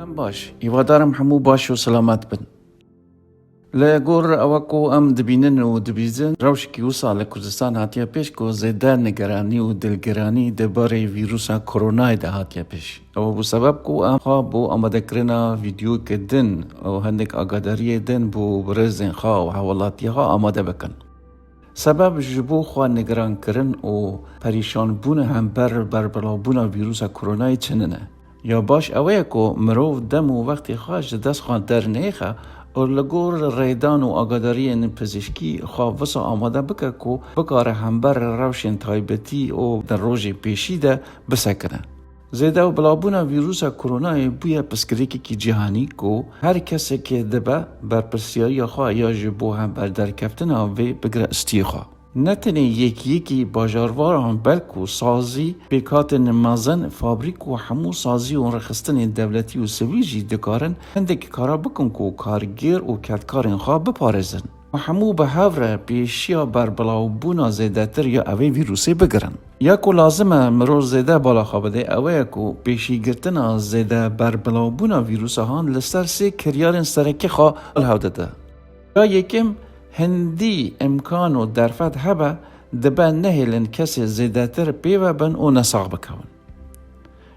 دم باش هیوادارم هەموو باش و سەلامەت بن. لە گۆڕ ئەوەکۆ ئەم دبینن و دبیزن ڕەوشێکی وسا لە کوردستان هاتیە پێش کۆ زێدە نیگەرانی و دڵگیرانی دەبارەی ڤیرۆسا کۆرۆنایدا هاتیە پێش. ئەوە بوو سەبەب کۆ ئەمخوا بۆ ئامادەکردنا ڤیدیۆکردن ئەو هەندێک ئاگاداریە دن بۆ برێزên خوا و هاوڵاتیەخوا ئامادە بکەن. سەبەب ji bo xwe nigrankirin û perîşanbûna hember berbelav vîrusa koronayê çinin e. Ya baş ew ye ku mirov dem û wextê xwe ji dest xwe dernêxe û li gor rêdan û agadariyên pizîşkî xwe wisa amade bike ku bikare hember rewşên taybetî û di rojê pêşî de bisekine. Zêde û bilawbûna vîrusa koronayê bûye piskirekekî cîhanî ku her kesekê dibe berpirsiyariya xwe ya ji bo hember derkeftina vê bigire istiyê xwe. Ne tenê yekî bajarvaran belkû sazî pêkhatên mezin, fabrîk û hemû sazî û rexistinên dewletî û sivîl jî dikarin hindekî kara bikin ku kargêr û ketkarên xwe biparêzin. Hemû bi hev re pêşiya berbilavbûna zêdetir ya evê vîrusê bigirin. Ya ku lazim e mirov zêde bala xwe bide ew ye ku pêşîgirtina zêde berbilavbûna vîrusahan li ser sê kiryarên serekî xwe hev dide. Ya yekim hindî imkan û derfet hebe dibe nehêlin kesê zêdetir pêve bin û nesax bikevin.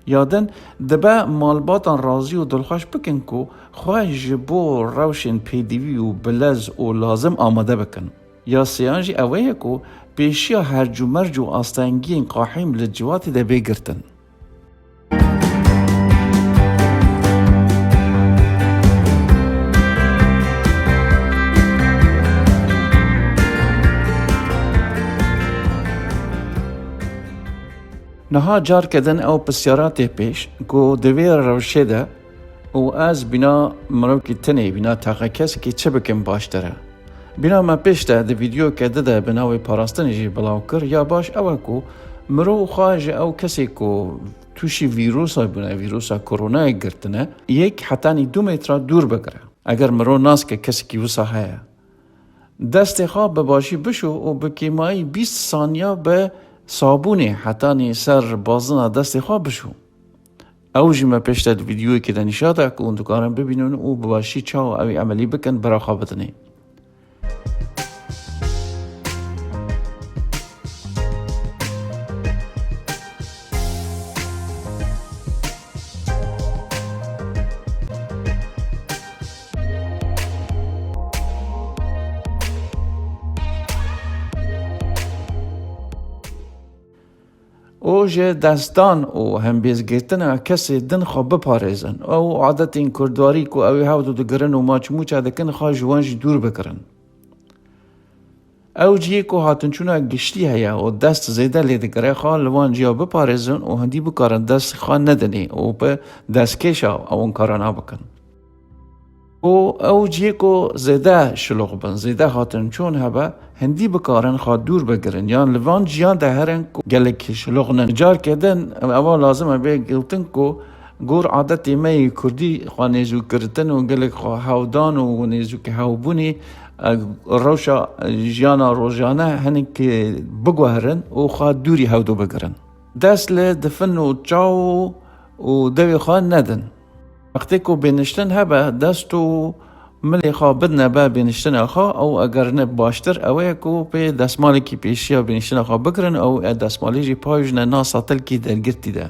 Ya din dibe malbatan razî û dilxweş bikin ku xwe ji bo rewşên pêdivî û bilez û lazim amade bikin. Ya sêyan jî ew ye ku pêşiya hercû merc û astengiyên qaḥîm li ciwatê de bêgirtin. Niha carkedin ew pisyara tê pêş ku di vê rewşê de û ez bîna mirovkî tinê bîna teqekesekî çi bikim baştir e. Bîna me pêş de di vîdyoke de bi navê parastinê jî bilav kir ya baş ew e ku mirov xwe ji ew kesê ku tûşî vîrosa bûne vîrosa koronayê girtine yek hetanî 2 metra dûr bigire. Eger mirov naske kesekî wisa heye. Destê xwe bi başî bişo û bi kêmayî 20 saniya bi sabûnê hetanî ser bazina destê xwe bişo. Ew jî me pêş de vîdyoyekê de nîşada ku hûn dikarin bibînin û bi başî çawa ew ê emelî bikin bira xwe bidinê. û ji destan û hembêzgirtina kesê din xwe biparêzin. Ew adetên kurdwarî ku ew ê hewd û digirin û maçmûça dikin xwe ji wan jî dûr bikirin. Ew ciyê ku hatinçûna giştî heye û dest zêde lê digire xwe li wan ciya biparêzin û hindî bikarin dest xwe nedinê û bi destkêşa ewan kara nabikin. û ew ciyê ku zêde şiloq bin, zêde hatinçûn hebe hindî bikarin xwe dûr bigirin yan li van ciyan de herin ku gelekî şiloq nin. Carkedin ewa lazim e bê giltin ku gor adetê me yê Kurdî xwe nêzûkiritin û gelek xwe hewdan û nêzûkî hewbûnî rewşa jiyana rojane hinekî biguherin û xwe dûrî hewdû bigirin. Dest li difin û çaw û devê xwe nedin. Wextê ku bêniştin hebe dest û milê xwe bidine be bêniştina xwe ew eger ne baştir ew ye ku pê destmalekî pêşiya bêniştina xwe bikirin ew destmalê jî payîjne nasa tilkî dergirtî de.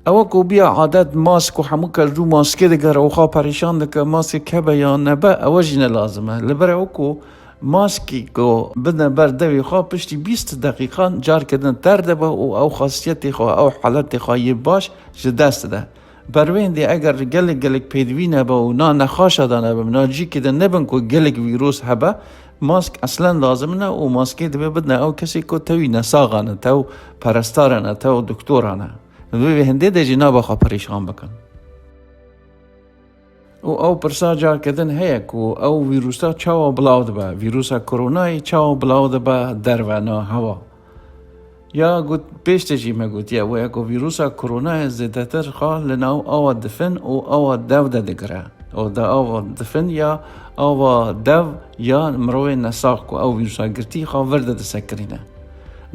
Ew ku biya adet mask û hemû kes rû maskê digere û xwe perîşan dike maskek hebe ya nebe ew jî ne lazim e. Li ber ew ku ماسکی کو بدن بر دوی خواه پشتی 20 دقیقه جار کردن ترده با او خاصیتی خواه او حالت خواهی باش جدست ده بروین دی اگر گلک پیدوی نبا و نا نخواش دانه بم نا جی کدن نبن کو گلک ویروس هبا ماسک اصلا لازم نه و ماسکی دبی بدن او کسی کو توی نساغانه تو پرستارانه تو دکتورانه دوی هنده دی جنابا خواه پریشان بکن او پرسا جار کردن هیا کو او ویروسا چاو بلاو دبا ویروسا کرونای چاو بلاو دبا در و نا هوا یا گوت پیشت جی مگوت یا ویا کو ویروسا کرونای زیدتر خواه لناو او دفن او دو دگره او دا او دفن یا او دو یا مروی نساق کو او ویروسا گرتی خواه ورده دسکرینه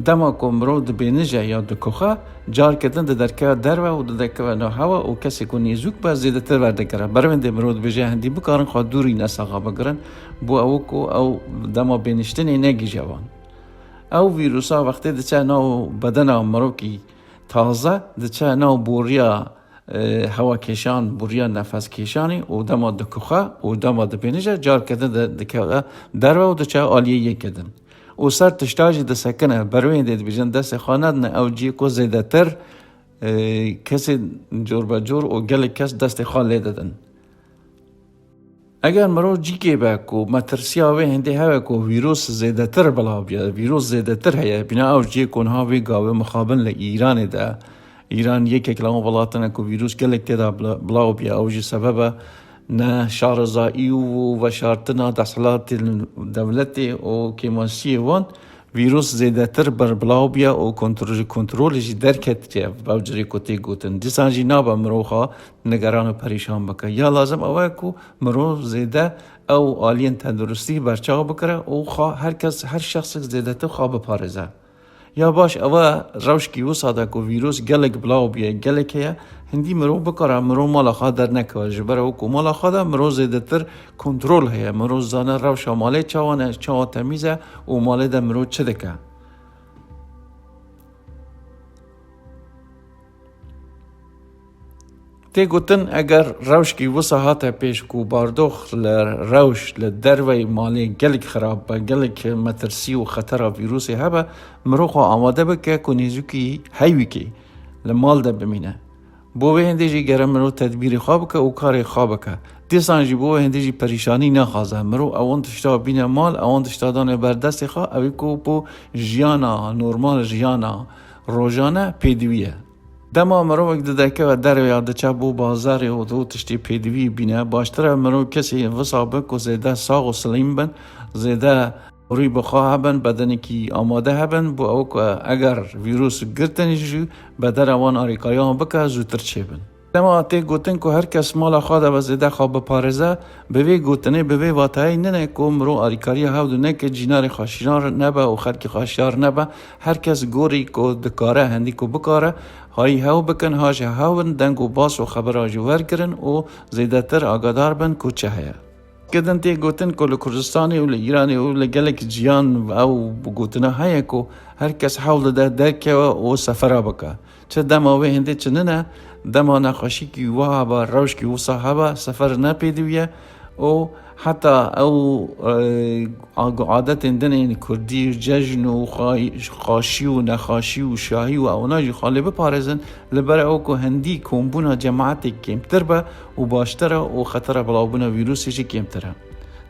دما کو مرو د بینجا یا د کوخه جار کردن د درکه درو او د دکه نو هوا او کسی کو نیزوک با زیاده تر ورده کرا بروند مرو د بجه هندی بکارن خو دوری نساغه بگرن بو او کو او دما بینشتن نگی جوان او ویروسا وقتی د چا نو بدن مرو کی تازه د چا نو بوریا هوا کشان بوریا نفس کشانی او دما د کوخه او دما د بینجا جار کردن د دکه درو د چا عالیه کردن او سر تشتاجی د سکنه بروین دید بیجن دست خواند نه او جی کو زیده تر کسی جور بجور او گل کس دست خواه لیددن اگر مرو جی که با کو مترسیاوه هنده هوا کو ویروس زیده تر بلا بیا ویروس زیده تر هیا بنا او جی کنها وی گاوه مخابن لإیران ده ایران یک کلام ولاتنه کو ویروس گل کده بلا بیا او جی سببه نه شارزایی و شارتنا تحصیلات دولتی او کماسی وان ویروس زیاده تر بر بلاو بیا او کنترولش درکت که باوجری کتی گوتن دیسان جی نابا مروخا نگران و پریشان بکه یا لازم اوه کو مرو زیاده او آلین تندرستی برچاو بکره او هر شخص زیاده تر خواه بپارزه یا باش اوه روش کی وساده کو ویروس گلک بلاو بیا گلکه هندی مرو بکاره مرو مالا خواه در نکوه جبره او کو مالا خواه مرو زیده تر کنترول هیا مرو زانه روش ماله چوانه چوا تمیزه و ماله ده مرو چه دکه تی گوتن اگر روش کی وساحات پیش کو باردوخ روش لدروی مالی گلک خراب با گلک مترسی و خطر ویروسی هبه مرو خواه آماده بکه کنیزو کی حیوی کی لمال ده بمینه بو هندی جی گرم مرو تدبیر خواب که او کار خواب که دیسان جی بو هندی جی پریشانی نخوازه مرو اون تشتا بین مال اون تشتا دانه بردست خواه اوی کو بو جیانا نورمال جیانا روزانه پیدویه دما مرو وقت دکه و در یاد چه بو بازار و دو تشتی پیدوی بینه باشتره مرو کسی وصابه که زیده ساق و سلیم بن زیده روی بخواه هبن بدنی که آماده هبن بو او که اگر ویروس گرتنیشو بدر اوان آریکاری هم بکه زودتر چه بن دما تی گوتن که هر کس مال خواده و زیده خواه بپارزه بوی گوتنه بوی واتایی نه که مرو آریکاری هاودو نه که جینار خاشیار نبه و خلق خاشیار نبه هر کس گوری که دکاره هندی که بکاره های هاو بکن هاش هاون دنگ و باس و خبر آجو ورگرن و زیده تر آگادار بن که چه هیا کدن تی گوتن که لکردستانی و ایرانی و لگلک جیان او بگوتنه هیا که هر کس حول ده درکه و سفره بکه چه دماوه هنده چه نه دما نخاشی کی وها با روش کی وصا هبا سفر نپیدویه او حتی او عادت دنین کردی ججن و خاشی و نخاشی و شاهی و اوناجی خاله بپارزن لبره او که هندی کمبونا جماعتی کمتر با و باشتره و خطر بلاوبونا ویروسیشی کمتره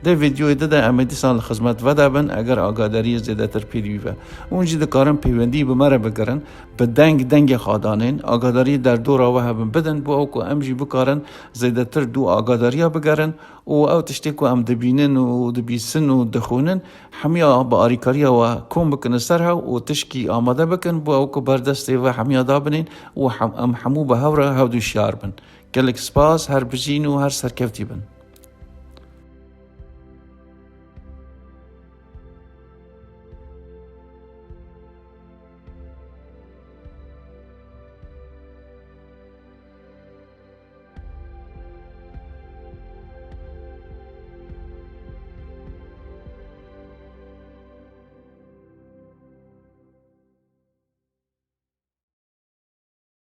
ده ویدیوی ده امیدیسان لخدمت وده بن اگر آگاداری زیده تر پیدوی و اونجی ده کارم پیوندی بمره بگرن به دنگ خادانین آگاداری در دو راوه بن بدن بو او که امجی بکارن زیده تر دو آگاداری بگرن و او تشتی که ام دبینن و دبیسن و دخونن حمیا با آریکاری و کم بکن سرها و تشکی آماده بکن بو او که بردستی و حمیا دابنین و ام حمو به هوره هودو شیار بن گلک سپاس هر بجین و هر سرکفتی بن